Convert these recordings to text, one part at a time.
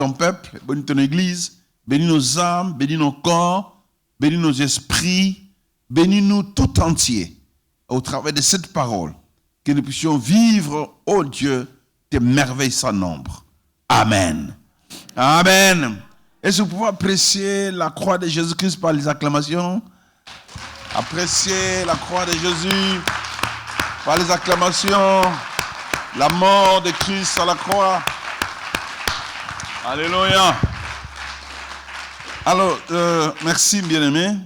ton peuple, bénis ton église, bénis nos âmes, bénis nos corps, bénis nos esprits, bénis-nous tout entier au travers de cette parole, que nous puissions vivre, ô Dieu, tes merveilles sans nombre. Amen. Amen. Est-ce que vous pouvez apprécier la croix de Jésus-Christ par les acclamations? Apprécier la croix de Jésus par les acclamations, la mort de Christ à la croix. Alléluia. Alors, merci bien-aimés.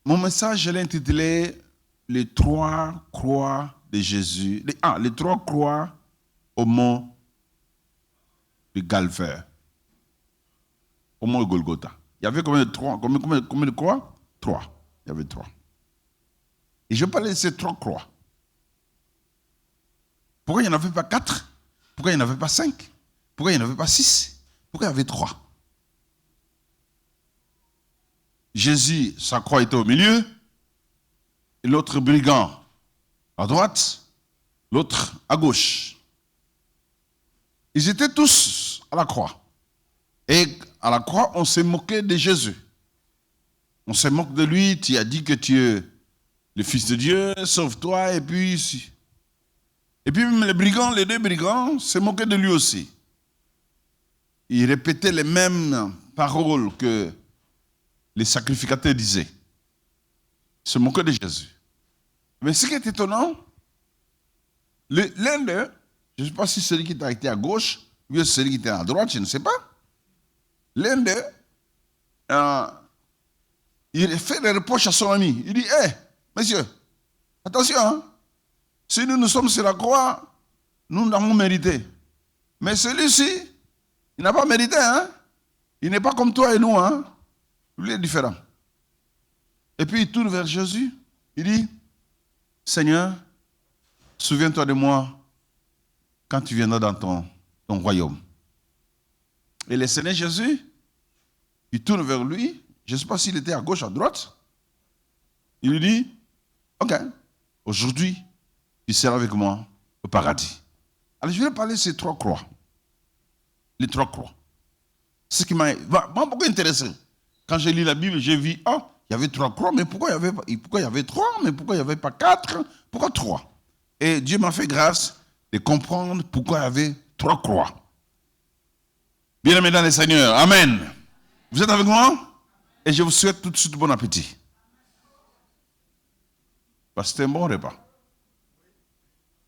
Mon message, je l'ai intitulé « Les trois croix de Jésus ». Les trois croix au mont de Calvaire, au mont de Golgotha. Il y avait combien de croix? Trois. Il y avait trois. Et je parlais de ces trois croix. Pourquoi il n'y en avait pas 4? Pourquoi il n'y en avait pas 5? Pourquoi il n'y en avait pas 6? Pourquoi il y avait 3? Jésus, sa croix était au milieu, et l'autre brigand à droite, l'autre à gauche. Ils étaient tous à la croix. Et à la croix, on s'est moqué de Jésus. On se moque de lui, tu as dit que tu es le Fils de Dieu, sauve-toi, et puis même les deux brigands, se moquaient de lui aussi. Ils répétaient les mêmes paroles que les sacrificateurs disaient. Ils se moquaient de Jésus. Mais ce qui est étonnant, l'un d'eux, je ne sais pas si celui qui était à gauche ou celui qui était à droite, je ne sais pas. L'un d'eux, il fait des reproches à son ami. Il dit, hé, monsieur, attention, hein, si nous sommes sur la croix, nous l'avons mérité. Mais celui-ci, il n'a pas mérité, hein. Il n'est pas comme toi et nous, hein. Lui est différent. Et puis il tourne vers Jésus. Il dit, Seigneur, souviens-toi de moi quand tu viendras dans ton royaume. Et le Seigneur Jésus, il tourne vers lui. Je ne sais pas s'il était à gauche ou à droite. Il lui dit, ok, aujourd'hui, tu seras avec moi au paradis. Alors je vais parler de ces trois croix. Les trois croix. Ce qui m'a beaucoup intéressé. Quand j'ai lu la Bible, j'ai vu, il y avait trois croix, mais pourquoi il y avait trois, mais pourquoi il n'y avait pas 4? Pourquoi 3? Et Dieu m'a fait grâce de comprendre pourquoi il y avait 3 croix. Bien-aimés dans le Seigneur, amen. Vous êtes avec moi? Et je vous souhaite tout de suite bon appétit. Parce que c'est un bon repas.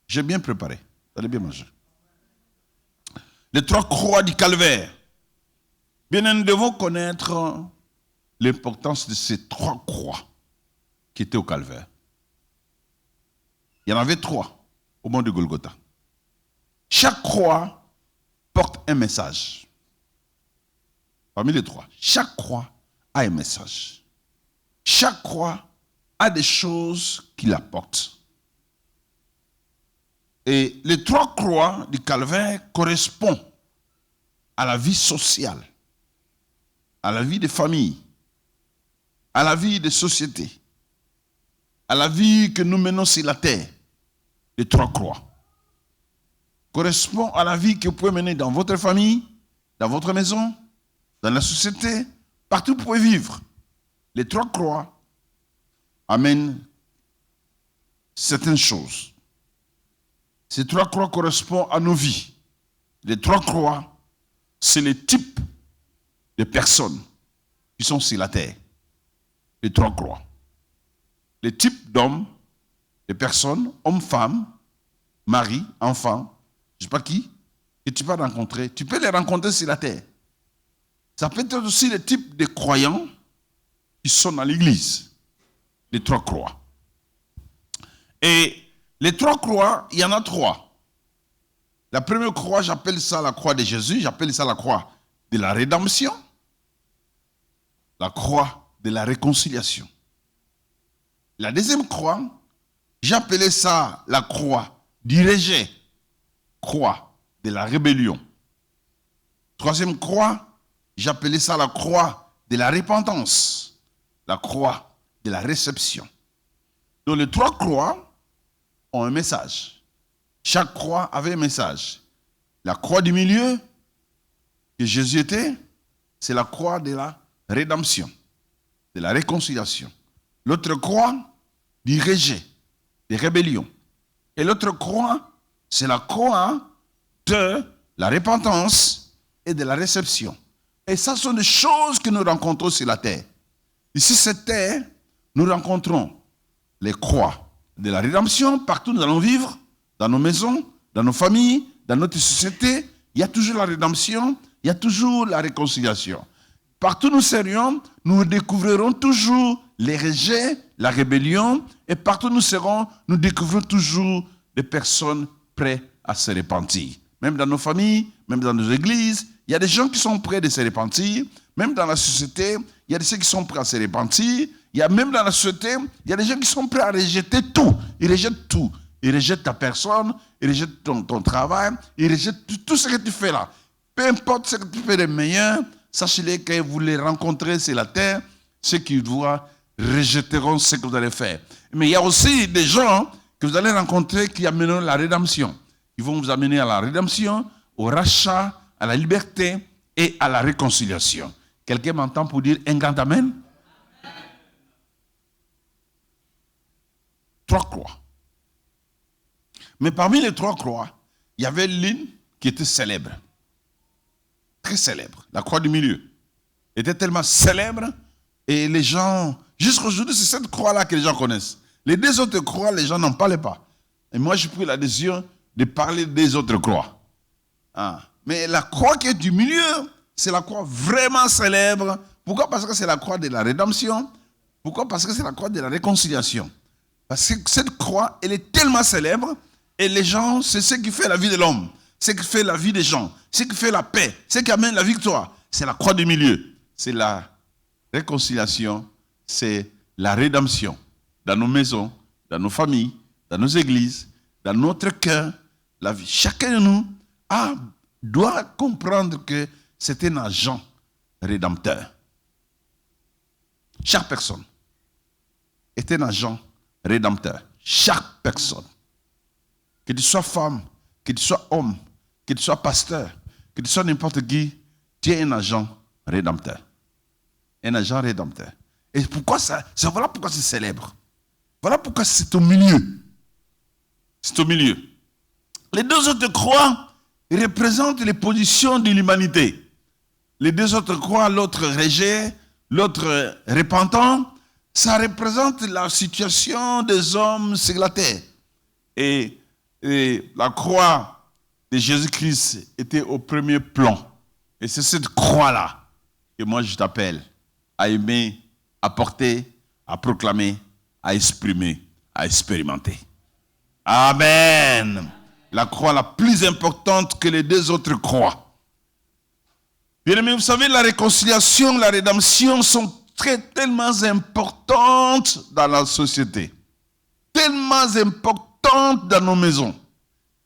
J'ai bien préparé. Vous allez bien manger. Les 3 croix du calvaire. Bien, nous devons connaître l'importance de ces 3 croix qui étaient au calvaire. Il y en avait 3 au mont de Golgotha. Chaque croix porte un message. Parmi les 3, chaque croix a un message. Chaque croix a des choses qu'il apporte. Et les 3 croix du calvaire correspondent à la vie sociale, à la vie des familles, à la vie des sociétés, à la vie que nous menons sur la terre. Les 3 croix correspondent à la vie que vous pouvez mener dans votre famille, dans votre maison, dans la société, partout où vous pouvez vivre. Les 3 croix amènent certaines choses. Ces 3 croix correspondent à nos vies. Les 3 croix, c'est le type de personnes qui sont sur la terre. Les 3 croix. Les types d'hommes, de personnes, hommes, femmes, mari, enfants, je ne sais pas qui, que tu peux rencontrer. Tu peux les rencontrer sur la terre. Ça peut être aussi le type de croyants qui sont dans l'église. Les 3 croix. Et les 3 croix, il y en a 3. La première croix, j'appelle ça la croix de Jésus, j'appelle ça la croix de la rédemption, la croix de la réconciliation. La deuxième croix, j'appelais ça la croix du rejet, croix de la rébellion. Troisième croix, j'appelais ça la croix de la repentance, la croix de la réception. Donc les 3 croix ont un message. Chaque croix avait un message. La croix du milieu que Jésus était, c'est la croix de la rédemption, de la réconciliation. L'autre croix du rejet, des rébellions. Et l'autre croix, c'est la croix de la repentance et de la réception. Et ça sont des choses que nous rencontrons sur la terre. Ici, cette terre, nous rencontrons les croix de la rédemption. Partout nous allons vivre, dans nos maisons, dans nos familles, dans notre société. Il y a toujours la rédemption, il y a toujours la réconciliation. Partout nous serions, nous découvrirons toujours les rejets, la rébellion. Et partout nous serons, nous découvrons toujours des personnes prêtes à se repentir. Même dans nos familles, même dans nos églises, il y a des gens qui sont prêts de se repentir. Même dans la société, il y a des gens qui sont prêts à se repentir. Il y a même dans la société, il y a des gens qui sont prêts à rejeter tout. Ils rejettent tout. Ils rejettent ta personne, ils rejettent ton travail, ils rejettent tout ce que tu fais là. Peu importe ce que tu fais de meilleur, sachez-les que vous les rencontrez sur la terre, ceux qui voient rejetteront ce que vous allez faire. Mais il y a aussi des gens que vous allez rencontrer qui amèneront la rédemption. Ils vont vous amener à la rédemption, au rachat, à la liberté et à la réconciliation. Quelqu'un m'entend pour dire un grand amen? 3 croix. Mais parmi les 3 croix, il y avait l'une qui était célèbre. Très célèbre. La croix du milieu. Elle était tellement célèbre et les gens, jusqu'à aujourd'hui, c'est cette croix-là que les gens connaissent. Les 2 autres croix, les gens n'en parlaient pas. Et moi, j'ai pris la décision de parler des autres croix. Mais la croix qui est du milieu, c'est la croix vraiment célèbre. Pourquoi? Parce que c'est la croix de la rédemption. Pourquoi? Parce que c'est la croix de la réconciliation. Parce que cette croix, elle est tellement célèbre et les gens, c'est ce qui fait la vie de l'homme. C'est ce qui fait la vie des gens. C'est ce qui fait la paix. C'est ce qui amène la victoire. C'est la croix du milieu. C'est la réconciliation. C'est la rédemption. Dans nos maisons, dans nos familles, dans nos églises, dans notre cœur, la vie. Chacun de nous doit comprendre que c'est un agent rédempteur. Chaque personne est un agent rédempteur. Chaque personne. Que tu sois femme, que tu sois homme, que tu sois pasteur, que tu sois n'importe qui, tu es un agent rédempteur. Un agent rédempteur. Et pourquoi ça? Voilà pourquoi c'est célèbre. Voilà pourquoi c'est au milieu. C'est au milieu. Les 2 autres croix représentent les positions de l'humanité. Les 2 autres croix, l'autre rejet, l'autre repentant, ça représente la situation des hommes sur la terre. Et la croix de Jésus-Christ était au premier plan. Et c'est cette croix-là que moi je t'appelle à aimer, à porter, à proclamer, à exprimer, à expérimenter. Amen. La croix la plus importante que les 2 autres croix. Bien aimé, vous savez, la réconciliation, la rédemption sont tellement importantes dans la société. Tellement importantes dans nos maisons.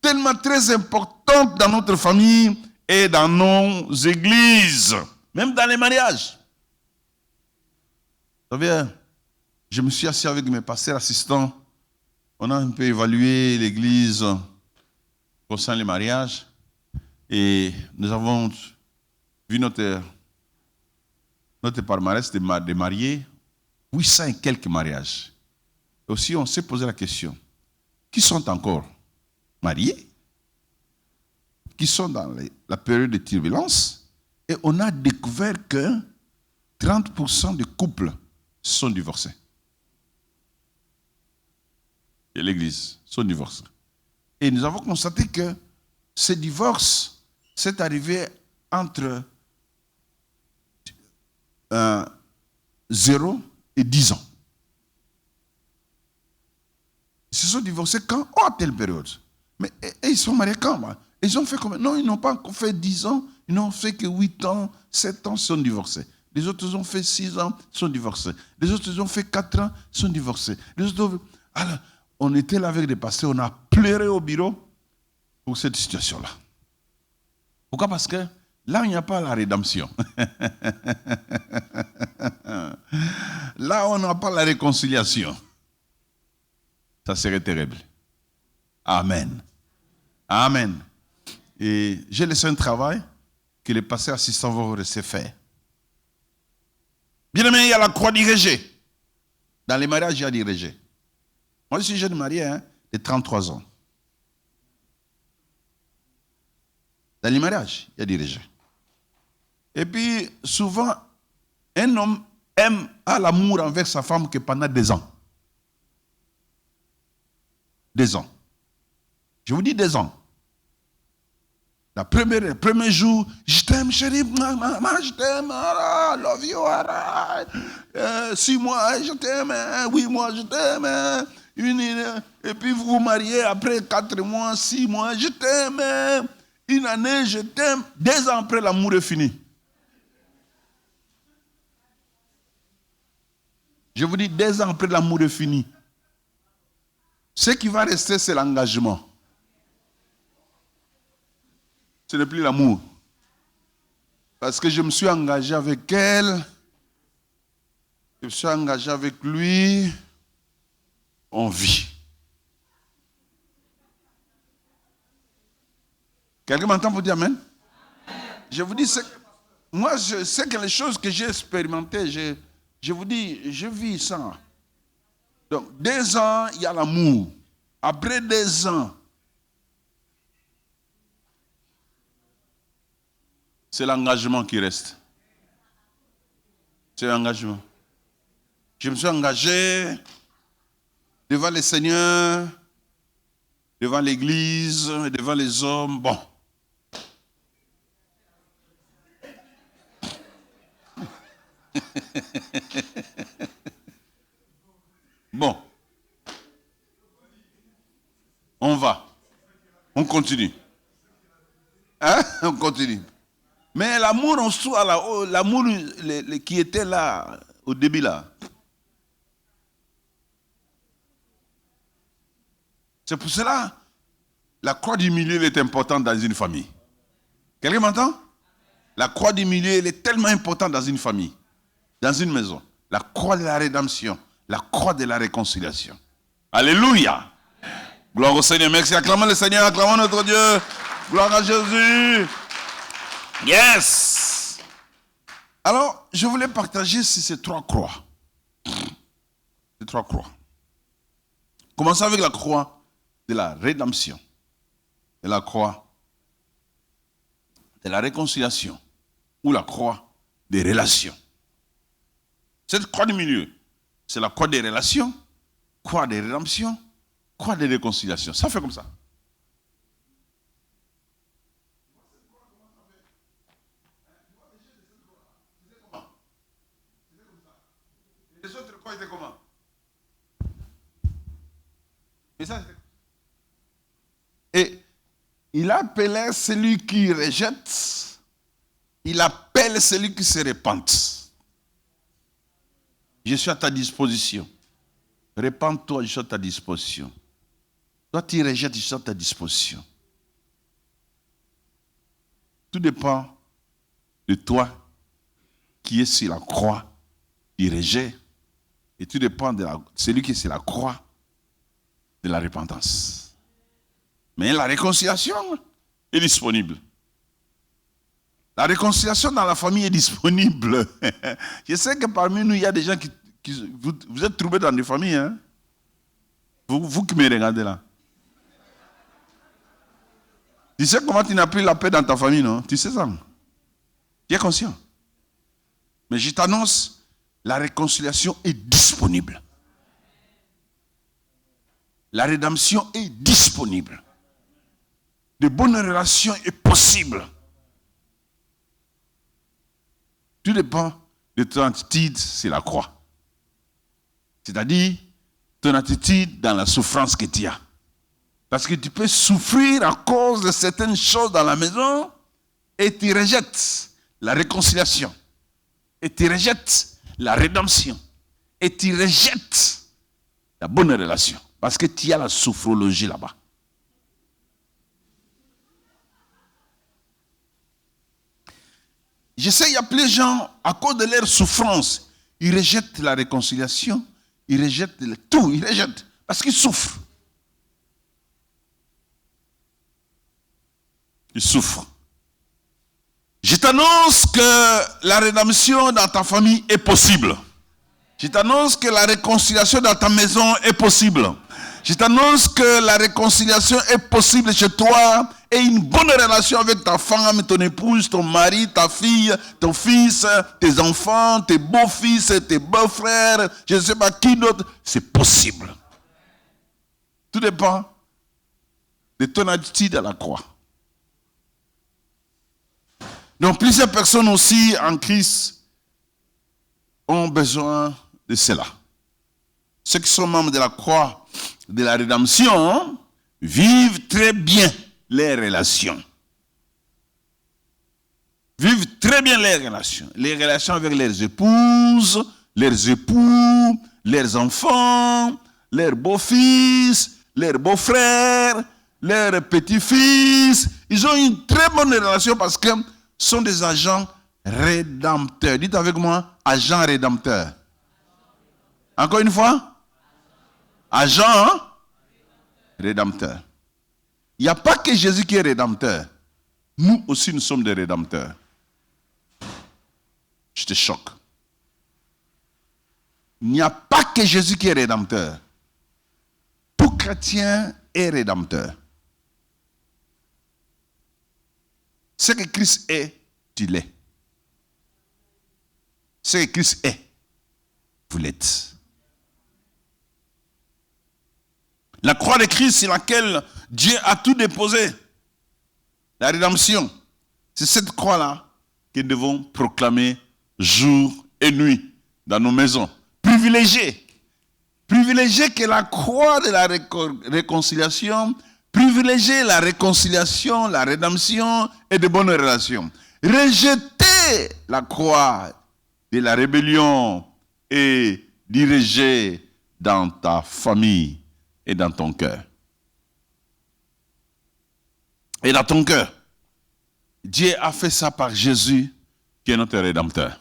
Tellement très importantes dans notre famille et dans nos églises. Même dans les mariages. Vous savez, je me suis assis avec mes pasteurs assistants. On a un peu évalué l'église concernant les mariages. Et nous avons vu notre palmarès de mariés, 800 et quelques mariages. Et aussi, on s'est posé la question, qui sont encore mariés? Qui sont dans la période de turbulence? Et on a découvert que 30% des couples sont divorcés. Et l'église sont divorcés. Et nous avons constaté que ce divorce s'est arrivé entre 0 et 10 ans. Ils se sont divorcés quand? À telle période. Mais ils sont mariés quand? Ils ont fait combien? Non, ils n'ont pas encore fait 10 ans. Ils n'ont fait que 8 ans, 7 ans, ils sont divorcés. Les autres ont fait 6 ans, ils sont divorcés. Les autres ont fait 4 ans, ils sont divorcés. Les autres... Alors, on était là avec des pasteurs, on a pleuré au bureau pour cette situation-là. Pourquoi? Parce que là, il n'y a pas la rédemption. Là, on n'a pas la réconciliation. Ça serait terrible. Amen. Amen. Et j'ai laissé un travail que les pasteurs assistants vont rester faire. Bien aimé, il y a la croix du rejet. Dans les mariages, il y a du rejet. Moi, je suis jeune marié, de 33 ans. Dans les mariages, il y a du rejet. Et puis, souvent, un homme a l'amour envers sa femme que pendant 2 ans. 2 ans. Je vous dis 2 ans. Le premier jour, je t'aime chérie, maman, je t'aime, I love you, 6 mois, je t'aime, 8 mois, je t'aime, et puis vous vous mariez après 4 mois, 6 mois, je t'aime, 1 année, je t'aime, 2 ans après, l'amour est fini. Je vous dis, 2 ans après, l'amour est fini. Ce qui va rester, c'est l'engagement. Ce n'est plus l'amour. Parce que je me suis engagé avec elle, je me suis engagé avec lui, on vit. Quelqu'un m'entend pour dire amen? Je vous dis, moi, c'est quelque chose que j'ai expérimenté. Je vous dis, je vis ça. Donc, 2 ans, il y a l'amour. Après 2 ans, c'est l'engagement qui reste. C'est l'engagement. Je me suis engagé devant le Seigneur, devant l'Église, devant les hommes. Bon. Bon. On va. On continue. Hein? On continue. Mais l'amour en soi, l'amour qui était là, au début là, c'est pour cela, la croix du milieu elle est importante dans une famille. Quelqu'un m'entend? La croix du milieu elle est tellement importante dans une famille, dans une maison. La croix de la rédemption, la croix de la réconciliation. Alléluia! Gloire au Seigneur. Merci. Acclamons le Seigneur, acclamons notre Dieu. Gloire à Jésus. Yes! Alors, je voulais partager ces 3 croix. Ces 3 croix. Commençons avec la croix de la rédemption. Et la croix de la réconciliation. Ou la croix des relations. Cette croix du milieu, c'est la croix des relations, croix des rédemptions, croix des réconciliations. Ça fait comme ça. Les autres croix étaient comment? Et il appelait celui qui rejette, il appelle celui qui se repente. Je suis à ta disposition. Repends-toi, je suis à ta disposition. Toi, tu rejettes, je suis à ta disposition. Tout dépend de toi qui est sur la croix, qui rejette, et tout dépend de celui qui est sur la croix de la repentance. Mais la réconciliation est disponible. La réconciliation dans la famille est disponible. Je sais que parmi nous, il y a des gens vous êtes troublés dans des familles. Hein? Vous qui me regardez là. Tu sais comment tu n'as plus la paix dans ta famille, non? Tu sais ça? Tu es conscient? Mais je t'annonce, la réconciliation est disponible. La rédemption est disponible. De bonnes relations est possible. Tout dépend de ton attitude, c'est la croix. C'est-à-dire, ton attitude dans la souffrance que tu as. Parce que tu peux souffrir à cause de certaines choses dans la maison et tu rejettes la réconciliation. Et tu rejettes la rédemption. Et tu rejettes la bonne relation. Parce que tu as la sophrologie là-bas. Je sais, il y a plein de gens, à cause de leur souffrance, ils rejettent la réconciliation, ils rejettent tout, ils rejettent, parce qu'ils souffrent. il souffre. Je t'annonce que la rédemption dans ta famille est possible. Je t'annonce que la réconciliation dans ta maison est possible. Je t'annonce que la réconciliation est possible chez toi et une bonne relation avec ta femme, ton épouse, ton mari, ta fille, ton fils, tes enfants, tes beaux-fils, tes beaux-frères, je ne sais pas qui d'autre. C'est possible. Tout dépend de ton attitude à la croix. Donc plusieurs personnes aussi en Christ ont besoin de cela. Ceux qui sont membres de la croix de la rédemption vivent très bien les relations. Vivent très bien les relations avec leurs épouses, leurs époux, leurs enfants, leurs beaux-fils, leurs beaux-frères, leurs petits-fils. Ils ont une très bonne relation parce que sont des agents rédempteurs. Dites avec moi, agents rédempteurs. Encore une fois, agents rédempteurs. Il n'y a pas que Jésus qui est rédempteur. Nous aussi, nous sommes des rédempteurs. Je te choque. Il n'y a pas que Jésus qui est rédempteur. Tout chrétien est rédempteur. Ce que Christ est, tu l'es. Ce que Christ est, vous l'êtes. La croix de Christ, c'est laquelle Dieu a tout déposé. La rédemption. C'est cette croix-là que nous devons proclamer jour et nuit dans nos maisons. Privilégié. Privilégié que la croix de la réconciliation. Privilégier la réconciliation, la rédemption et de bonnes relations. Rejeter la croix de la rébellion et diriger dans ta famille et dans ton cœur. Et dans ton cœur. Dieu a fait ça par Jésus qui est notre rédempteur.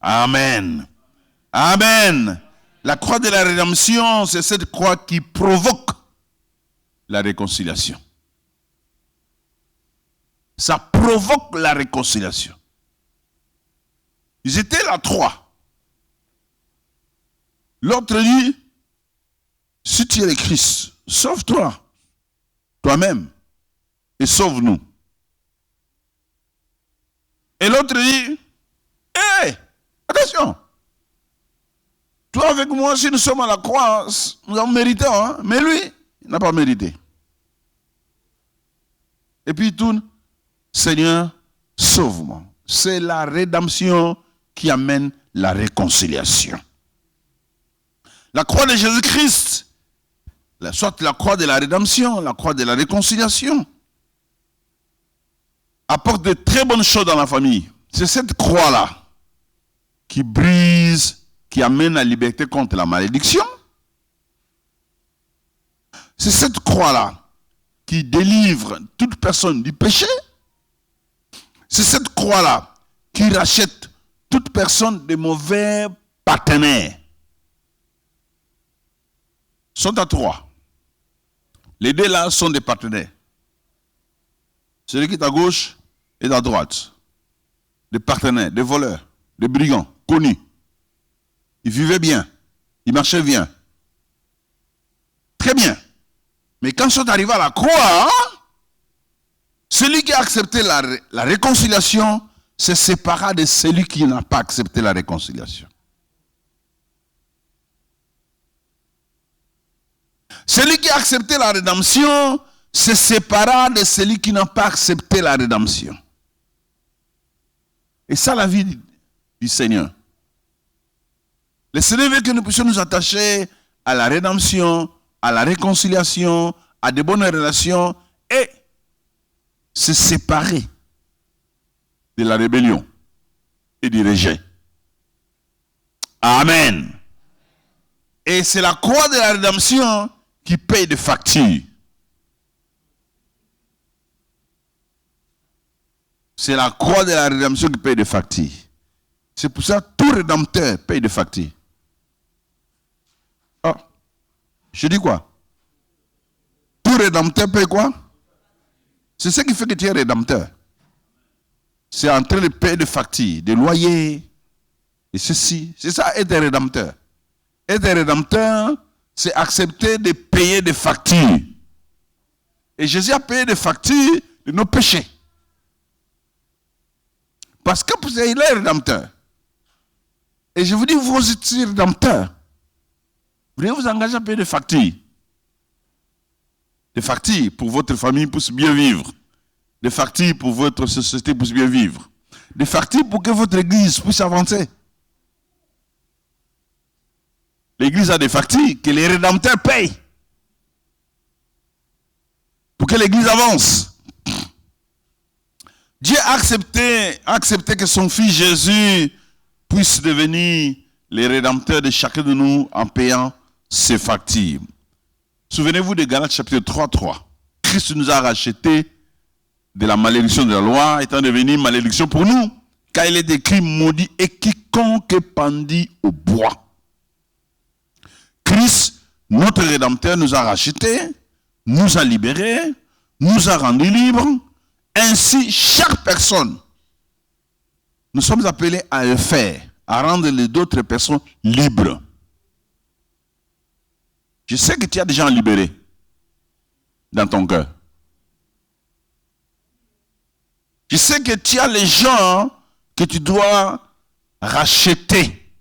Amen. Amen. La croix de la rédemption, c'est cette croix qui provoque la réconciliation. Ça provoque la réconciliation. Ils étaient là trois. L'autre dit, si tu es le Christ, sauve-toi, toi-même, et sauve-nous. Et l'autre dit, hé, attention, toi avec moi, si nous sommes à la croix, nous avons mérité, hein? Mais lui, il n'a pas mérité. Et puis il tourne, Seigneur, sauve-moi. C'est la rédemption qui amène la réconciliation. La croix de Jésus-Christ, soit la croix de la rédemption, la croix de la réconciliation, apporte de très bonnes choses dans la famille. C'est cette croix-là qui brise, qui amène la liberté contre la malédiction. C'est cette croix-là qui délivre toute personne du péché. C'est cette croix-là qui rachète toute personne de mauvais partenaires. Sont à trois. Les deux là sont des partenaires. Celui qui est à gauche et à droite. Des partenaires, des voleurs, des brigands, connus. Ils vivaient bien. Ils marchaient bien. Très bien. Mais quand ils sont arrivés à la croix, celui qui a accepté la réconciliation se sépara de celui qui n'a pas accepté la réconciliation. Celui qui a accepté la rédemption se sépara de celui qui n'a pas accepté la rédemption. Et ça, la vie du Seigneur. Le Seigneur veut que nous puissions nous attacher à la rédemption, à la réconciliation, à de bonnes relations et se séparer de la rébellion et du rejet. Amen. Et c'est la croix de la rédemption qui paye des factures. C'est la croix de la rédemption qui paye des factures. C'est pour ça que tout rédempteur paye des factures. Ah, je dis quoi? Tout rédempteur paye quoi? C'est ce qui fait que tu es rédempteur. C'est en train de payer des factures, des loyers, et ceci. C'est ça, être rédempteur. Être rédempteur, c'est accepter de payer des factures. Et Jésus a payé des factures de nos péchés. Parce que il est rédempteur. Et je vous dis, vous êtes rédempteur. Vous devez vous engager à payer des factures. Des factures pour votre famille pour bien vivre. Des factures pour votre société pour bien vivre. Des factures pour que votre église puisse avancer. L'église a des factures que les rédempteurs payent. Pour que l'église avance. Dieu a accepté que son fils Jésus puisse devenir les rédempteurs de chacun de nous en payant ses factures. Souvenez-vous de Galates chapitre 3:3. Christ nous a rachetés de la malédiction de la loi, étant devenu malédiction pour nous, car il est écrit maudit et quiconque pendit au bois. Christ, notre rédempteur, nous a rachetés, nous a libérés, nous a rendus libres. Ainsi, chaque personne, nous sommes appelés à le faire, à rendre les autres personnes libres. Je sais que tu as des gens libérés dans ton cœur. Je sais que tu as les gens que tu dois racheter.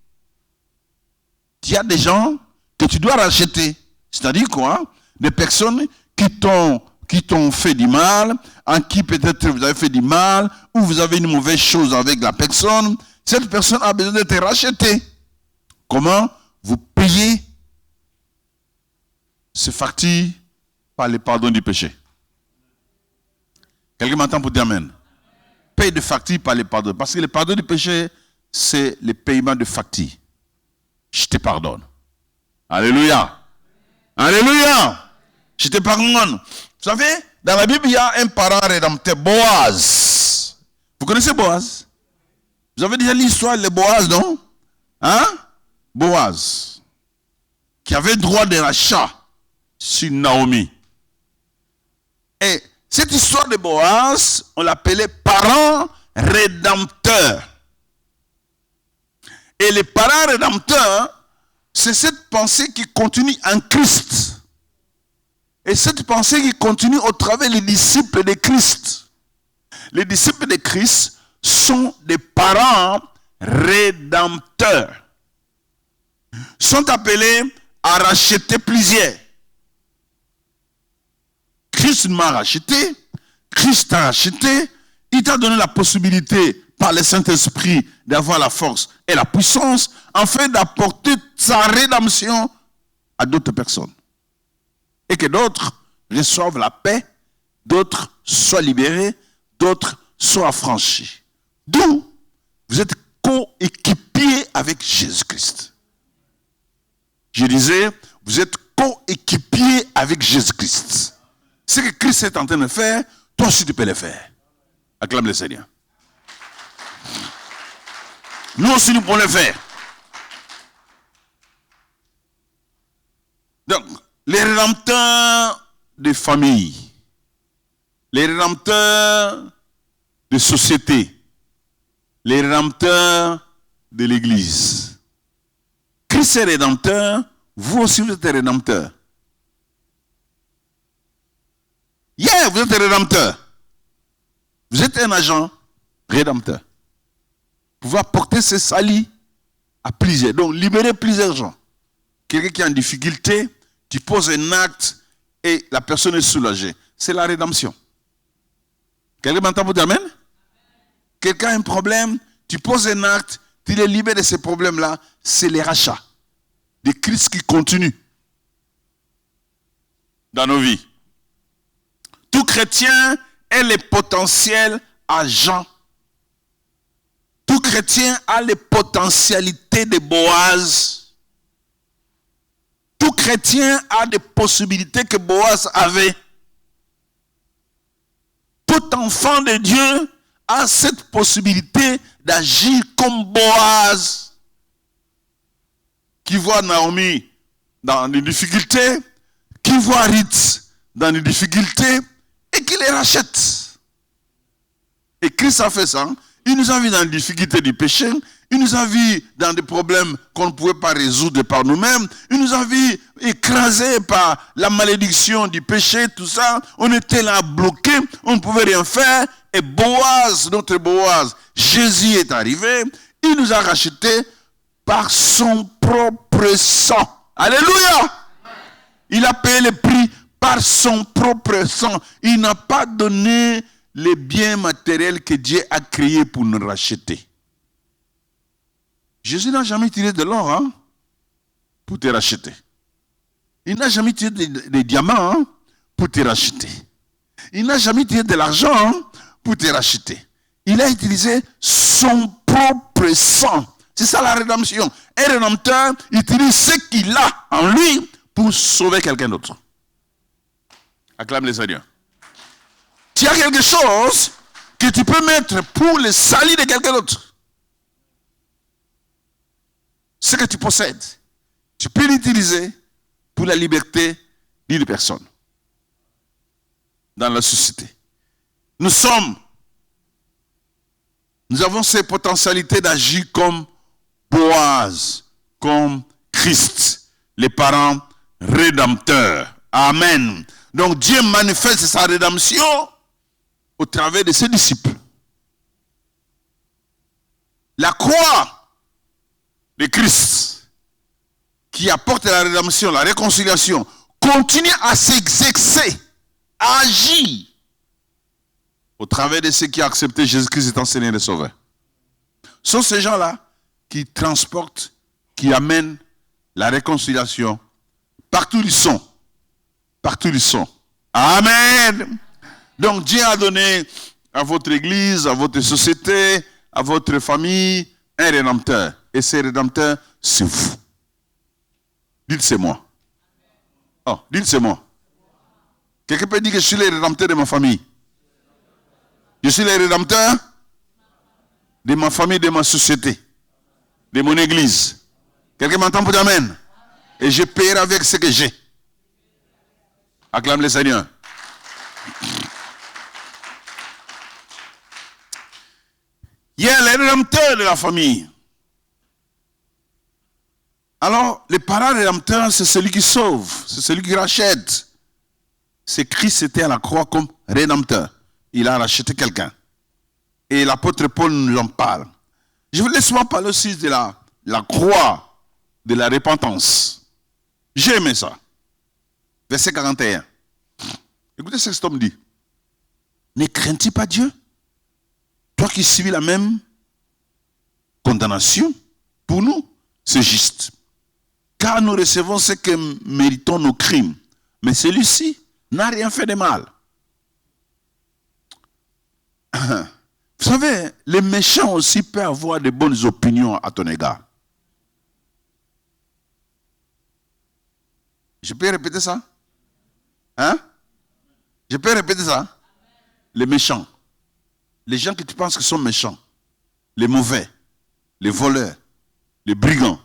Tu as des gens que tu dois racheter. C'est-à-dire quoi? Des personnes qui t'ont fait du mal, en qui peut-être vous avez fait du mal, ou vous avez une mauvaise chose avec la personne. Cette personne a besoin d'être rachetée. Comment? Vous payez ces factures par le pardon du péché. Quelqu'un m'entend pour dire amen? Paye de factures par le pardon. Parce que le pardon du péché, c'est le paiement de factures. Je te pardonne. Alléluia. Alléluia. Je te pardonne. Vous savez, dans la Bible, il y a un parent rédempteur, Boaz. Vous connaissez Boaz? Vous avez déjà l'histoire de Boaz, non? Hein? Boaz. Qui avait droit de rachat sur Naomi. Et cette histoire de Boaz, on l'appelait parent rédempteur. Et les parents rédempteurs, c'est cette pensée qui continue en Christ. Et cette pensée qui continue au travers des disciples de Christ. Les disciples de Christ sont des parents rédempteurs. Sont appelés à racheter plusieurs. Christ m'a racheté, Christ t'a racheté, il t'a donné la possibilité par le Saint-Esprit d'avoir la force et la puissance afin d'apporter sa rédemption à d'autres personnes. Et que d'autres reçoivent la paix, d'autres soient libérés, d'autres soient affranchis. D'où vous êtes coéquipiers avec Jésus-Christ. Je disais, vous êtes coéquipiers avec Jésus-Christ. Ce que Christ est en train de faire, toi aussi tu peux le faire. Acclame le Seigneur. Nous aussi nous pouvons le faire. Donc, les rédempteurs de famille, les rédempteurs de société, les rédempteurs de l'église. Christ est rédempteur, vous aussi vous êtes rédempteur. Yeah, vous êtes rédempteur. Vous êtes un agent rédempteur. Vous pouvez apporter ce salut à plusieurs. Donc, libérer plusieurs gens. Quelqu'un qui est en difficulté, tu poses un acte et la personne est soulagée. C'est la rédemption. Quelqu'un m'entend pour dire amen? Quelqu'un a un problème, tu poses un acte, tu les libères de ces problèmes-là. C'est les rachats. Des Christ qui continuent dans nos vies. Tout chrétien est le potentiel agent. Tout chrétien a les potentialités de Boaz. Tout chrétien a des possibilités que Boaz avait. Tout enfant de Dieu a cette possibilité d'agir comme Boaz. Qui voit Naomi dans les difficultés, qui voit Ruth dans les difficultés, et qu'il les rachète. Et Christ a fait ça. Il nous a vu dans les difficultés du péché. Il nous a vu dans des problèmes qu'on ne pouvait pas résoudre par nous-mêmes. Il nous a vu écrasés par la malédiction du péché, tout ça. On était là bloqués, on ne pouvait rien faire. Et Boaz, notre Boaz, Jésus est arrivé. Il nous a rachetés par son propre sang. Alléluia! Il a payé le prix par son propre sang. Il n'a pas donné les biens matériels que Dieu a créés pour nous racheter. Jésus n'a jamais tiré de l'or pour te racheter. Il n'a jamais tiré des diamants pour te racheter. Il n'a jamais tiré de l'argent pour te racheter. Il a utilisé son propre sang. C'est ça la rédemption. Un rédempteur utilise ce qu'il a en lui pour sauver quelqu'un d'autre. Acclame les Seigneurs. Tu as quelque chose que tu peux mettre pour le salut de quelqu'un d'autre. Ce que tu possèdes, tu peux l'utiliser pour la liberté d'une personne dans la société. Nous avons ces potentialités d'agir comme Boaz, comme Christ, les parents rédempteurs. Amen. Donc Dieu manifeste sa rédemption au travers de ses disciples. La croix de Christ, qui apporte la rédemption, la réconciliation, continue à s'exercer, à agir au travers de ceux qui ont accepté Jésus-Christ étant Seigneur et Sauveur. Ce sont ces gens-là qui transportent, qui amènent la réconciliation partout où ils sont. Partout où ils sont. Amen. Donc Dieu a donné à votre église, à votre société, à votre famille, un rédempteur. Et ce rédempteur, c'est vous. Dites c'est moi. Oh, dites c'est moi. Quelqu'un peut dire que je suis le rédempteur de ma famille. Je suis le rédempteur de ma famille, de ma société, de mon église. Quelqu'un m'entend pour dire amen? Et je paierai avec ce que j'ai. Acclame le Seigneur. Il y a le rédempteur de la famille. Alors, le parent rédempteur, c'est celui qui sauve, c'est celui qui rachète. C'est Christ était à la croix comme rédempteur. Il a racheté quelqu'un. Et l'apôtre Paul nous en parle. Je vous laisse moi parler aussi de la croix de la repentance. J'ai aimé ça. Verset 41. Écoutez ce que cet homme dit. Ne crains-tu pas Dieu? Toi qui subis la même condamnation, pour nous, c'est juste. Car nous recevons ce que méritons nos crimes. Mais celui-ci n'a rien fait de mal. Vous savez, les méchants aussi peuvent avoir de bonnes opinions à ton égard. Je peux répéter ça? Hein? Je peux répéter ça? Les méchants. Les gens que tu penses que sont méchants. Les mauvais. Les voleurs. Les brigands.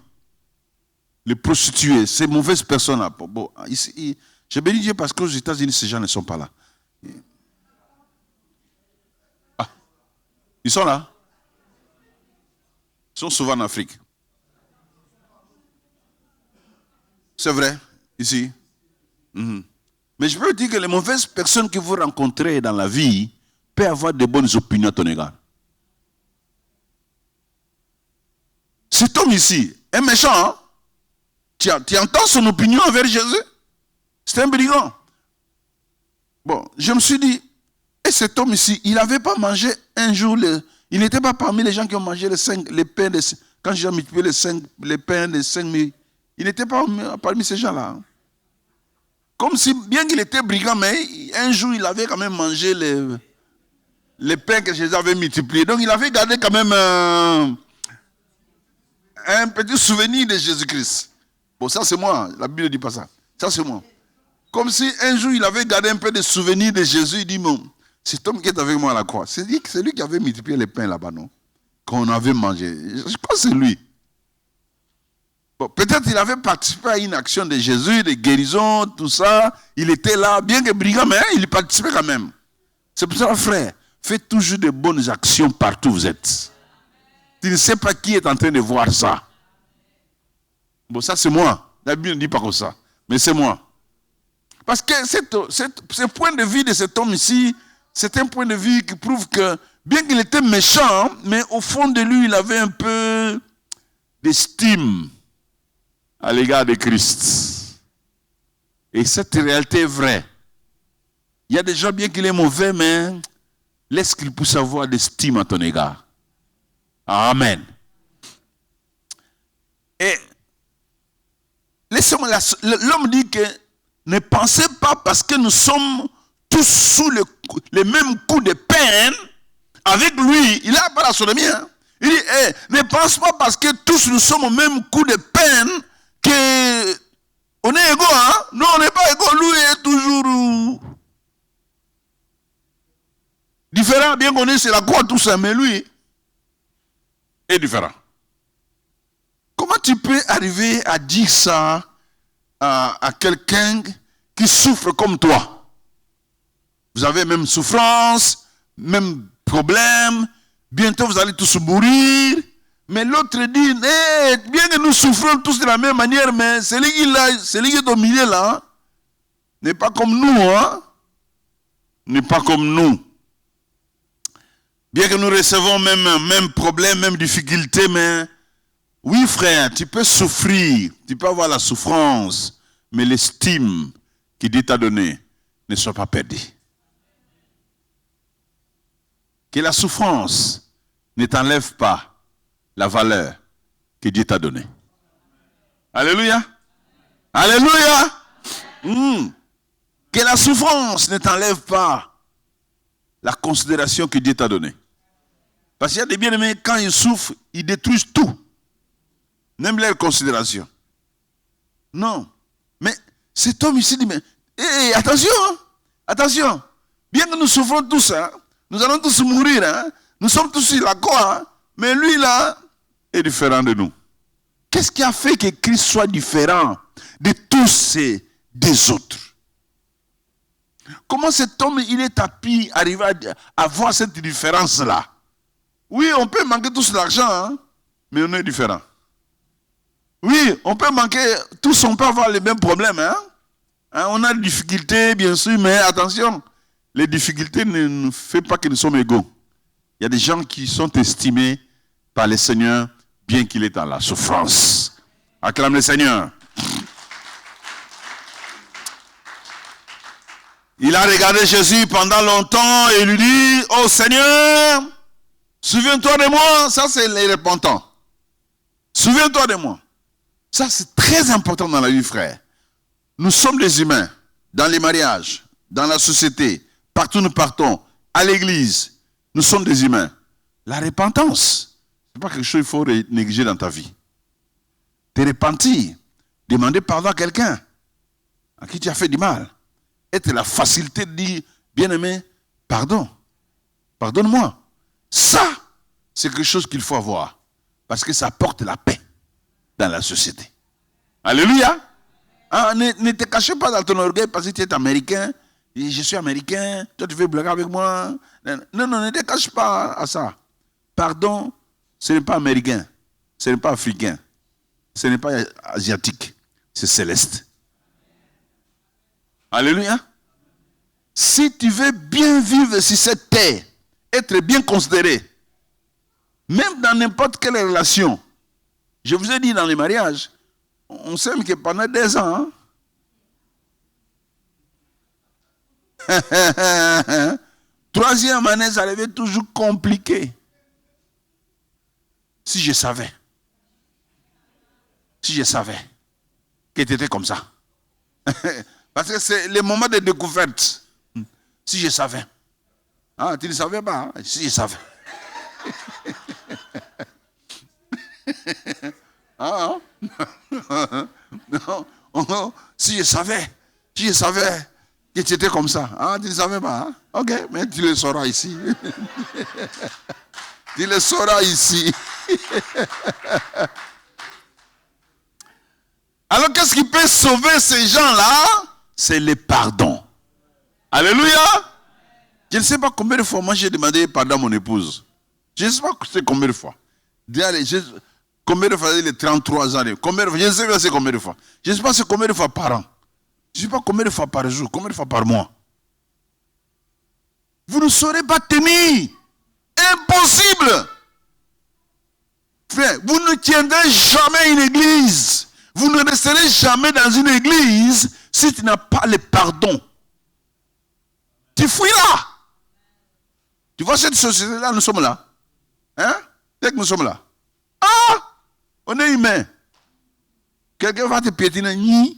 Les prostituées. Ces mauvaises personnes-là. Bon, ici, je bénis Dieu parce qu'aux États-Unis, ces gens ne sont pas là. Ah, ils sont là. Ils sont souvent en Afrique. C'est vrai, ici. Mais je peux vous dire que les mauvaises personnes que vous rencontrez dans la vie peuvent avoir de bonnes opinions à ton égard. Cet homme ici est méchant. Hein? Tu entends son opinion envers Jésus? C'est un brigand. Bon, je me suis dit, et cet homme ici, il n'avait pas mangé un jour, il n'était pas parmi les gens qui ont mangé les pains, quand j'ai multiplié les pains de 5000, il n'était pas parmi ces gens-là. Hein? Comme si, bien qu'il était brigand, mais un jour, il avait quand même mangé les pains que Jésus avait multipliés. Donc, il avait gardé quand même un petit souvenir de Jésus-Christ. Bon, ça c'est moi, la Bible ne dit pas ça. Ça c'est moi. Comme si un jour, il avait gardé un peu de souvenir de Jésus. Il dit, bon, cet homme qui est avec moi à la croix, c'est lui qui avait multiplié les pains là-bas, non? Qu'on avait mangé. Je pense que c'est lui. Bon, peut-être qu'il avait participé à une action de Jésus, de guérison, tout ça. Il était là, bien que brigand, mais il participait quand même. C'est pour ça, frère, faites toujours de bonnes actions partout où vous êtes. Tu ne sais pas qui est en train de voir ça. Bon, ça c'est moi. La Bible ne dit pas comme ça. Mais c'est moi. Parce que ce point de vue de cet homme ici, c'est un point de vue qui prouve que, bien qu'il était méchant, mais au fond de lui, il avait un peu d'estime à l'égard de Christ. Et cette réalité est vraie. Il y a des gens, bien qu'il est mauvais, mais laisse qu'il puisse avoir d'estime à ton égard. Amen. Et laissez-moi, l'homme dit que ne pensez pas parce que nous sommes tous sous les mêmes coups de peine avec lui. Il a pas la sodomie. Hein? Il dit, ne pense pas parce que tous nous sommes au même coup de peine que on est égaux. Hein? Non, on n'est pas égaux. Lui est toujours différent. Bien qu'on est sur la croix tout ça, mais lui est différent. Comment tu peux arriver à dire ça à quelqu'un qui souffre comme toi? Vous avez même souffrance, même problème, bientôt vous allez tous mourir. Mais l'autre dit, bien que nous souffrons tous de la même manière, mais celui qui est au milieu là, hein, n'est pas comme nous. Hein? N'est pas comme nous. Bien que nous recevons même problème, même difficulté, mais oui frère, tu peux souffrir, tu peux avoir la souffrance, mais l'estime que Dieu t'a donnée ne soit pas perdue. Que la souffrance ne t'enlève pas la valeur que Dieu t'a donnée. Alléluia. Alléluia. Que la souffrance ne t'enlève pas la considération que Dieu t'a donnée. Parce qu'il y a des bien-aimés, quand ils souffrent, ils détruisent tout. Même leur considération. Non. Mais cet homme ici dit, mais attention, hein? Attention. Bien que nous souffrons tous, hein? Nous allons tous mourir, hein? Nous sommes tous sur la croix, hein? Mais lui là est différent de nous. Qu'est-ce qui a fait que Christ soit différent de tous ces des autres? Comment cet homme, il est pu arriver à voir cette différence-là? Oui, on peut manquer tous l'argent, hein? Mais on est différent. Oui, on peut manquer, tous on peut avoir les mêmes problèmes. Hein? On a des difficultés, bien sûr, mais attention, les difficultés ne font pas que nous sommes égaux. Il y a des gens qui sont estimés par le Seigneur, bien qu'il est dans la souffrance. Acclame le Seigneur. Il a regardé Jésus pendant longtemps et lui dit, oh Seigneur, souviens-toi de moi. Ça, c'est les repentants. Souviens-toi de moi. Ça, c'est très important dans la vie, frère. Nous sommes des humains, dans les mariages, dans la société, partout où nous partons, à l'église. Nous sommes des humains. La repentance, ce n'est pas quelque chose qu'il faut négliger dans ta vie. Te repentir, demander pardon à quelqu'un à qui tu as fait du mal. Être la facilité de dire, bien-aimé, pardon, pardonne-moi. Ça, c'est quelque chose qu'il faut avoir. Parce que ça apporte la paix dans la société. Alléluia. Ne te cache pas dans ton orgueil parce que tu es américain. Et je suis américain. Toi, tu veux blaguer avec moi. Non, ne te cache pas à ça. Pardon, ce n'est pas américain. Ce n'est pas africain. Ce n'est pas asiatique. C'est céleste. Alléluia. Si tu veux bien vivre sur cette terre, être bien considéré, même dans n'importe quelle relation, je vous ai dit dans les mariages, on s'aime que pendant 2 ans. Hein? 3e année, ça devait toujours compliqué. Si je savais que tu étais comme ça. Parce que c'est le moment de découverte. Si je savais. Ah, tu ne savais pas, hein? Si je savais. Ah, non, si je savais que tu étais comme ça. Ah, tu ne savais pas, hein? Ok, mais tu le sauras ici. Tu le sauras ici. Alors, qu'est-ce qui peut sauver ces gens-là? C'est le pardon. Alléluia. Je ne sais pas combien de fois moi j'ai demandé pardon à mon épouse. Je ne sais pas c'est combien de fois. Combien de fois les 33 ans, combien de fois, je ne sais pas c'est combien de fois. Je ne sais pas c'est combien de fois par an. Je ne sais pas combien de fois par jour, combien de fois par mois. Vous ne saurez pas tenir. Impossible. Frère, vous ne tiendrez jamais une église. Vous ne resterez jamais dans une église si tu n'as pas le pardon. Tu fuiras. Tu vois cette société-là, nous sommes là. Hein? Dès que nous sommes là. Ah! On est humain. Quelqu'un va te piétiner. Il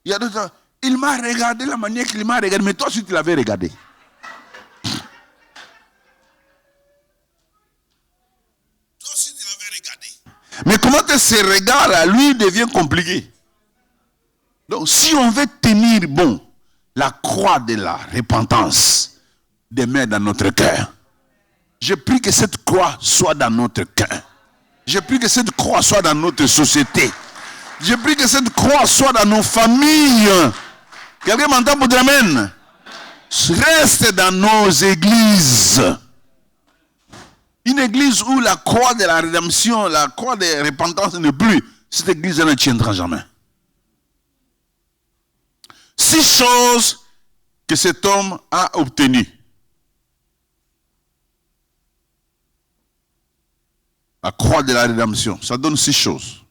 y a d'autres. Il m'a regardé la manière qu'il m'a regardé. Mais toi aussi, tu l'avais regardé. Toi aussi, tu l'avais regardé. Mais comment ce regard à lui devient compliqué? Donc, si on veut tenir bon la croix de la repentance demeure dans notre cœur. Je prie que cette croix soit dans notre cœur. Je prie que cette croix soit dans notre société. Je prie que cette croix soit dans nos familles. Quelqu'un m'entend pour dire amen? Reste dans nos églises. Une église où la croix de la rédemption, la croix de repentance n'est plus, cette église ne tiendra jamais. 6 choses que cet homme a obtenues. La croix de la rédemption, ça donne 6 choses.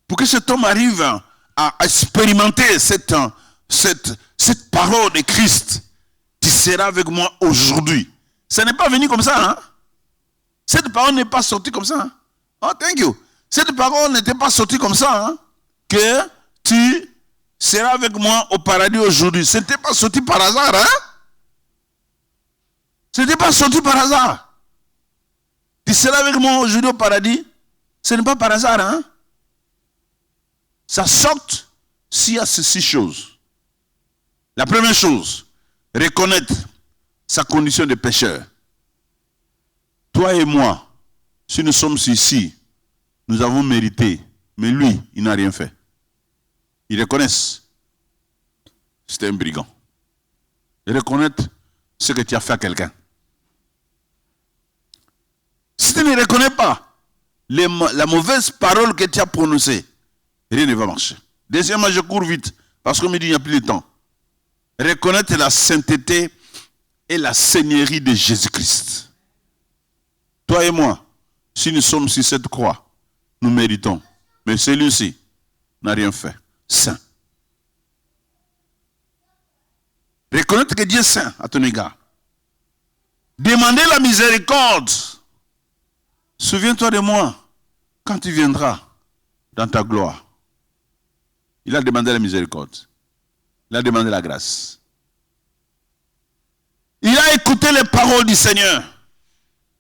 Pour que cet homme arrive à expérimenter cette parole de Christ, tu seras avec moi aujourd'hui. Ça n'est pas venu comme ça, hein? Cette parole n'est pas sortie comme ça. Hein? Oh, thank you. Cette parole n'était pas sortie comme ça, hein? Que tu seras avec moi au paradis aujourd'hui. Ce n'était pas sorti par hasard, hein? Ce n'était pas sorti par hasard. Tu seras avec moi aujourd'hui au paradis. Ce n'est pas par hasard, hein? Ça sort s'il y a ces 6 choses. La première chose, reconnaître sa condition de pécheur. Toi et moi, si nous sommes ici, nous avons mérité, mais lui, il n'a rien fait. Ils reconnaissent, c'était un brigand. Ils reconnaissent ce que tu as fait à quelqu'un. Si tu ne reconnais pas la mauvaise parole que tu as prononcée, rien ne va marcher. Deuxièmement, je cours vite, parce qu'on me dit qu'il n'y a plus de temps. Reconnaître la sainteté et la seigneurie de Jésus-Christ. Toi et moi, si nous sommes sur cette croix, nous méritons. Mais celui-ci n'a rien fait. Saint. Reconnaître que Dieu est saint à ton égard. Demander la miséricorde. Souviens-toi de moi quand tu viendras dans ta gloire. Il a demandé la miséricorde. Il a demandé la grâce. Il a écouté les paroles du Seigneur.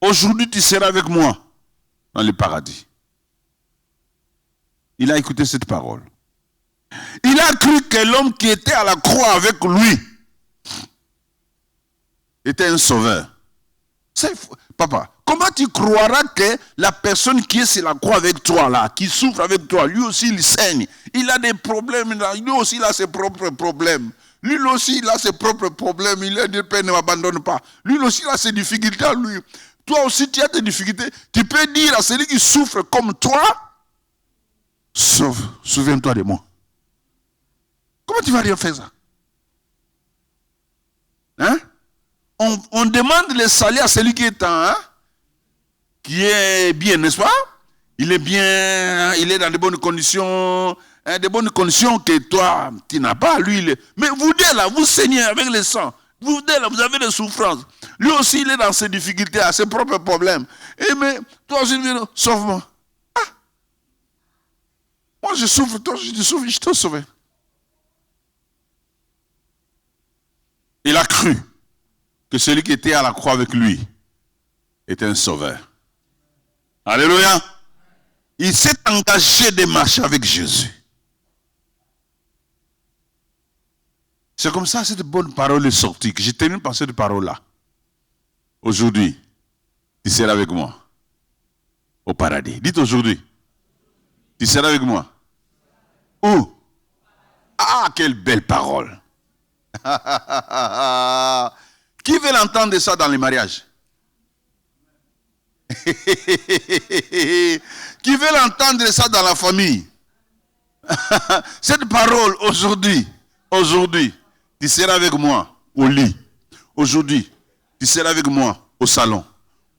Aujourd'hui, tu seras avec moi dans le paradis. Il a écouté cette parole. Il a cru que l'homme qui était à la croix avec lui était un sauveur. Papa, comment tu croiras que la personne qui est sur la croix avec toi, là, qui souffre avec toi, lui aussi il saigne, il a des problèmes, lui aussi il a ses propres problèmes. Lui aussi il a ses propres problèmes, il a des peines, ne m'abandonne pas. Lui aussi il a ses difficultés à lui. Toi aussi tu as tes difficultés. Tu peux dire à celui qui souffre comme toi, souviens-toi de moi. Comment tu vas rien faire ça? Hein? On demande le salut à celui qui est qui est bien, n'est-ce pas? Il est bien, il est dans de bonnes conditions, des bonnes conditions que toi, tu n'as pas. Lui, mais vous deux là, vous saignez avec le sang. Vous deux là, vous avez des souffrances. Lui aussi, il est dans ses difficultés, à ses propres problèmes. Et mais toi aussi, sauve-moi. Ah. Moi, je souffre, toi, je te sauve, je t'ai sauvé. Il a cru que celui qui était à la croix avec lui était un sauveur. Alléluia. Il s'est engagé de marcher avec Jésus. C'est comme ça que cette bonne parole est sortie, que je termine par cette parole-là. Aujourd'hui, tu seras avec moi au paradis. Dites aujourd'hui, Tu seras avec moi. Où? Ah, quelle belle parole. Qui veut l'entendre ça dans les mariages? Qui veut l'entendre ça dans la famille? Cette parole aujourd'hui, tu seras avec moi au lit. Aujourd'hui, tu seras avec moi au salon.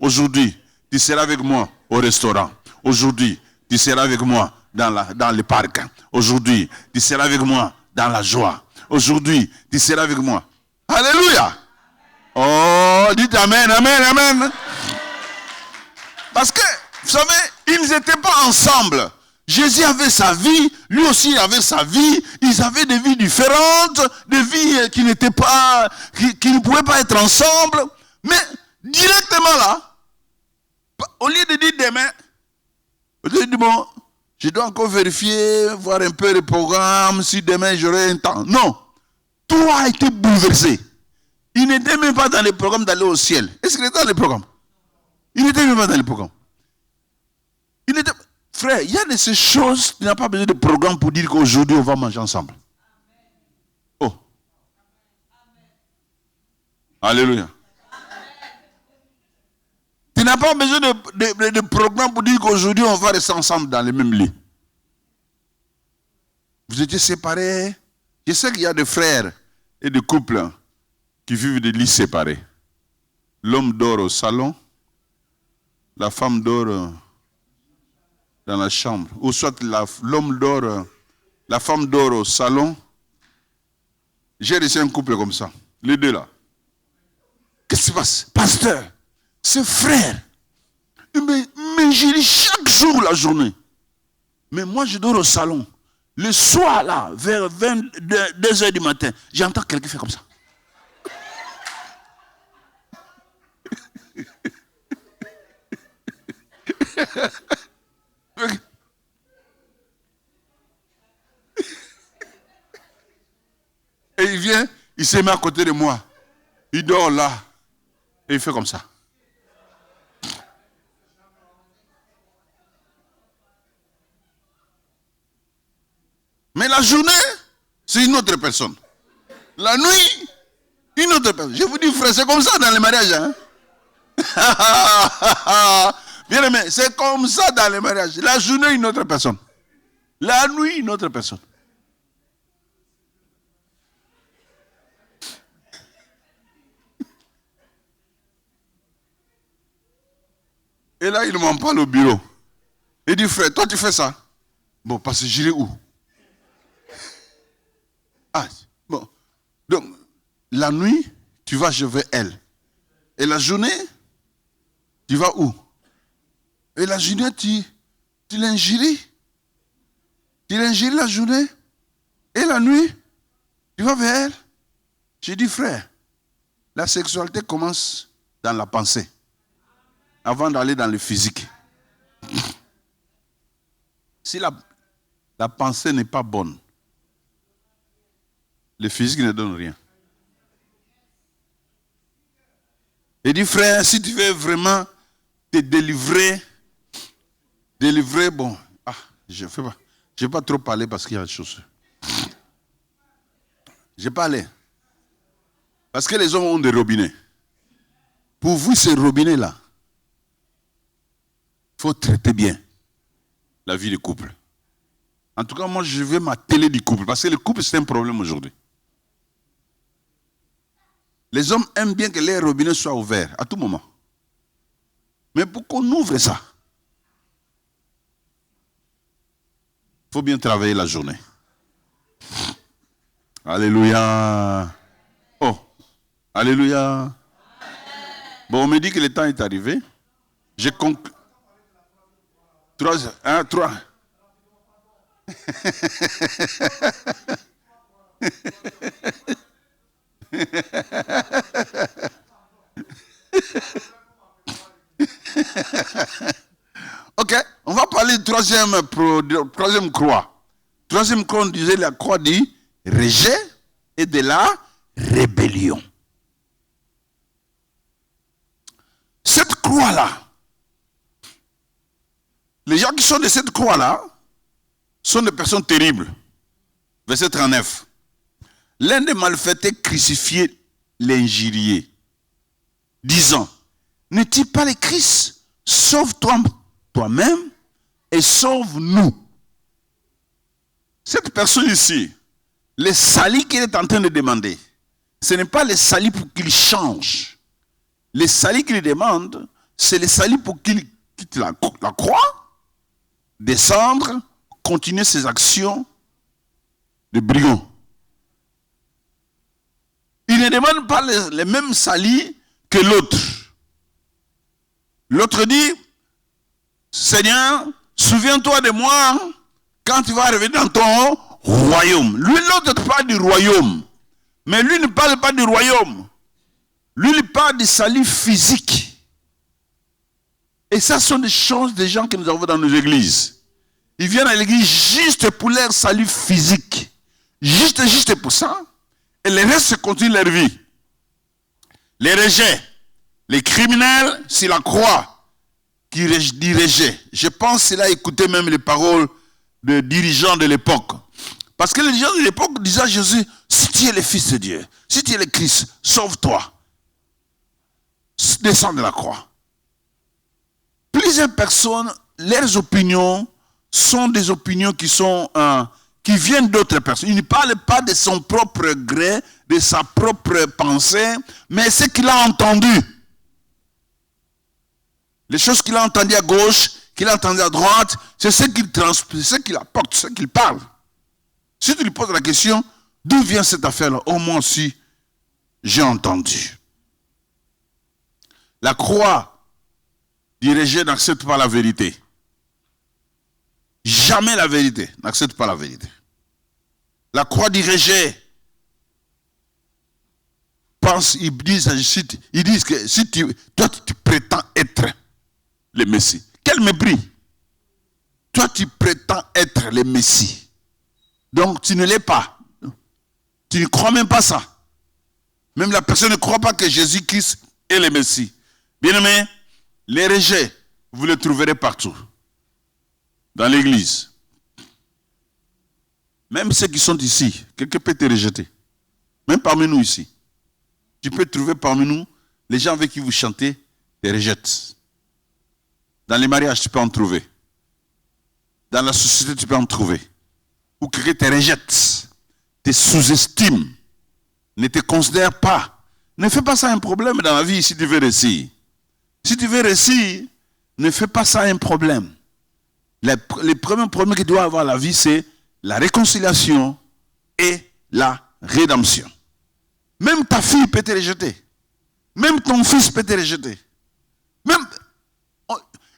Aujourd'hui, tu seras avec moi au restaurant. Aujourd'hui, tu seras avec moi dans le parc. Aujourd'hui, tu seras avec moi dans la joie. Aujourd'hui, tu seras avec moi. Alléluia. Oh, dites amen, amen, amen. Parce que, vous savez, ils n'étaient pas ensemble. Jésus avait sa vie, lui aussi avait sa vie. Ils avaient des vies différentes, des vies qui n'étaient pas, qui ne pouvaient pas être ensemble. Mais directement là, au lieu de dire demain, bon, je dois encore vérifier, voir un peu le programme, si demain j'aurai un temps. Non, tout a été bouleversé. Il n'était même pas dans le programme d'aller au ciel. Est-ce qu'il était dans le programme? Il n'était même pas dans le programme. Frère, il y a de ces choses, tu n'as pas besoin de programme pour dire qu'aujourd'hui on va manger ensemble. Oh. Alléluia. Tu n'as pas besoin de programme pour dire qu'aujourd'hui on va rester ensemble dans le même lit. Vous étiez séparés. Je sais qu'il y a des frères et des couples qui vivent des lits séparés. L'homme dort au salon, la femme dort dans la chambre. Ou soit l'homme dort, la femme dort au salon. J'ai reçu un couple comme ça, les deux là. Qu'est-ce qui se passe? Pasteur, c'est frère. Mais je lis chaque jour la journée. Mais moi je dors au salon. Le soir là, vers 2h du matin, j'entends quelqu'un faire comme ça. Et il vient, il se met à côté de moi. Il dort là. Et il fait comme ça. Mais la journée, c'est une autre personne. La nuit, une autre personne. Je vous dis, frère, c'est comme ça dans les mariages. Hein? Bien aimé, c'est comme ça dans les mariages. La journée, une autre personne. La nuit, une autre personne. Et là, il m'en parle au bureau. Il dit, frère, toi, tu fais ça? Bon, parce que j'irai où? Ah, bon. Donc, la nuit, tu vas chez elle. Et la journée, tu vas où? Et la journée, tu l'ingéries. Tu l'ingéries la journée. Et la nuit, tu vas vers elle. J'ai dit, frère, la sexualité commence dans la pensée. Avant d'aller dans le physique. Si la pensée n'est pas bonne, le physique ne donne rien. Il dit, frère, si tu veux vraiment te délivrer, bon, je ne vais pas trop parler parce qu'il y a des choses. Je vais pas aller. Parce que les hommes ont des robinets. Pour vous, ces robinets-là, il faut traiter bien la vie du couple. En tout cas, moi, je vais m'atteler du couple. Parce que le couple, c'est un problème aujourd'hui. Les hommes aiment bien que les robinets soient ouverts à tout moment. Mais pour qu'on ouvre ça, il faut bien travailler la journée. Alléluia. Oh, alléluia. Bon, on me dit que le temps est arrivé. J'ai conclu. 3. Ok, on va parler de troisième croix. Troisième croix, on disait la croix du rejet et de la rébellion. Cette croix-là, les gens qui sont de cette croix-là, sont des personnes terribles. Verset 39. L'un des malfaiteurs crucifiés l'injuriait, disant, n'est-il pas le Christ? Sauve-toi toi-même et sauve-nous. Cette personne ici, le salut qu'il est en train de demander, ce n'est pas le salut pour qu'il change. Le salut qu'il demande, c'est le salut pour qu'il quitte la croix, descendre, continuer ses actions de brigand. Il ne demande pas le même salut que l'autre. L'autre dit, Seigneur, souviens-toi de moi quand tu vas revenir dans ton royaume. Lui, l'autre parle du royaume. Mais lui ne parle pas du royaume. Lui, il parle du salut physique. Et ça sont des choses des gens que nous avons dans nos églises. Ils viennent à l'église juste pour leur salut physique. Juste pour ça. Et le reste continue leur vie. Les rejets, les criminels, c'est la croix qui dit rejet. Je pense qu'il a écouté même les paroles des dirigeants de l'époque. Parce que les dirigeants de l'époque disaient à Jésus, si tu es le Fils de Dieu, si tu es le Christ, sauve-toi. Descends de la croix. Plusieurs personnes, leurs opinions sont des opinions qui viennent d'autres personnes. Il ne parle pas de son propre gré, de sa propre pensée, mais ce qu'il a entendu. Les choses qu'il a entendues à gauche, qu'il a entendues à droite, c'est ce qu'il transmet, ce qu'il apporte, ce qu'il parle. Si tu lui poses la question, d'où vient cette affaire-là? Oh, moi aussi, j'ai entendu. La croix dirigée n'accepte pas la vérité. Jamais la vérité, n'accepte pas la vérité. La croix dirigée pense, ils disent que si toi tu prétends être le Messie. Quel mépris! Toi tu prétends être le Messie. Donc tu ne l'es pas. Tu ne crois même pas ça. Même la personne ne croit pas que Jésus-Christ est le Messie. Bien-aimés, les rejets, vous les trouverez partout. Dans l'église. Même ceux qui sont ici, quelqu'un peut te rejeter. Même parmi nous ici. Tu peux trouver parmi nous, les gens avec qui vous chantez, te rejettent. Dans les mariages, tu peux en trouver. Dans la société, tu peux en trouver. Ou quelqu'un te rejette, te sous-estime, ne te considère pas. Ne fais pas ça un problème dans la vie si tu veux réussir. Si tu veux réussir, ne fais pas ça un problème. Le premier problème que doit avoir la vie, c'est la réconciliation et la rédemption. Même ta fille peut te rejeter. Même ton fils peut te rejeter.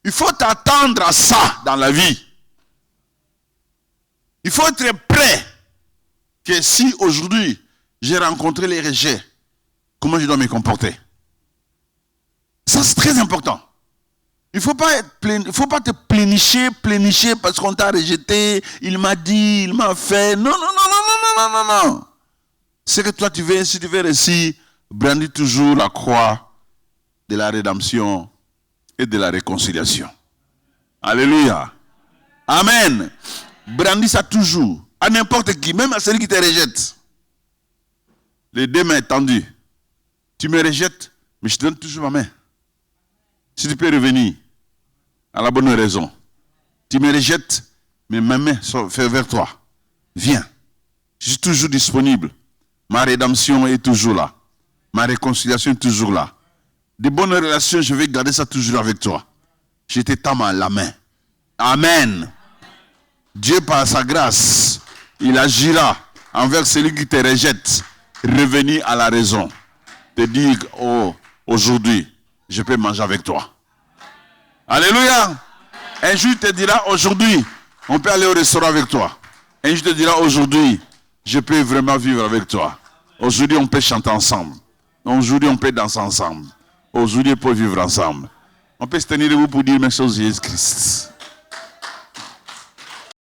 Il faut t'attendre à ça dans la vie. Il faut être prêt que si aujourd'hui j'ai rencontré les rejets, comment je dois me comporter. Ça c'est très important. Il ne faut pas te plénicher parce qu'on t'a rejeté, il m'a dit, il m'a fait. Non. C'est que toi tu veux, si tu veux réussir, brandis toujours la croix de la rédemption et de la réconciliation. Alléluia. Amen. Brandis ça toujours. À n'importe qui, même à celui qui te rejette. Les deux mains tendues. Tu me rejettes, mais je te donne toujours ma main. Si tu peux revenir à la bonne raison. Tu me rejettes, mais ma main fait vers toi. Viens. Je suis toujours disponible. Ma rédemption est toujours là. Ma réconciliation est toujours là. De bonnes relations, je vais garder ça toujours avec toi. Je te tends la main. Amen. Dieu, par sa grâce, il agira envers celui qui te rejette. Revenir à la raison. Te dire, oh, aujourd'hui, je peux manger avec toi. Alléluia. Un jour, il te dira, aujourd'hui, on peut aller au restaurant avec toi. Un jour, il te dira, aujourd'hui, je peux vraiment vivre avec toi. Aujourd'hui, on peut chanter ensemble. Aujourd'hui, on peut danser ensemble. Aujourd'hui, on peut vivre ensemble. On peut se tenir debout pour dire merci à Jésus-Christ.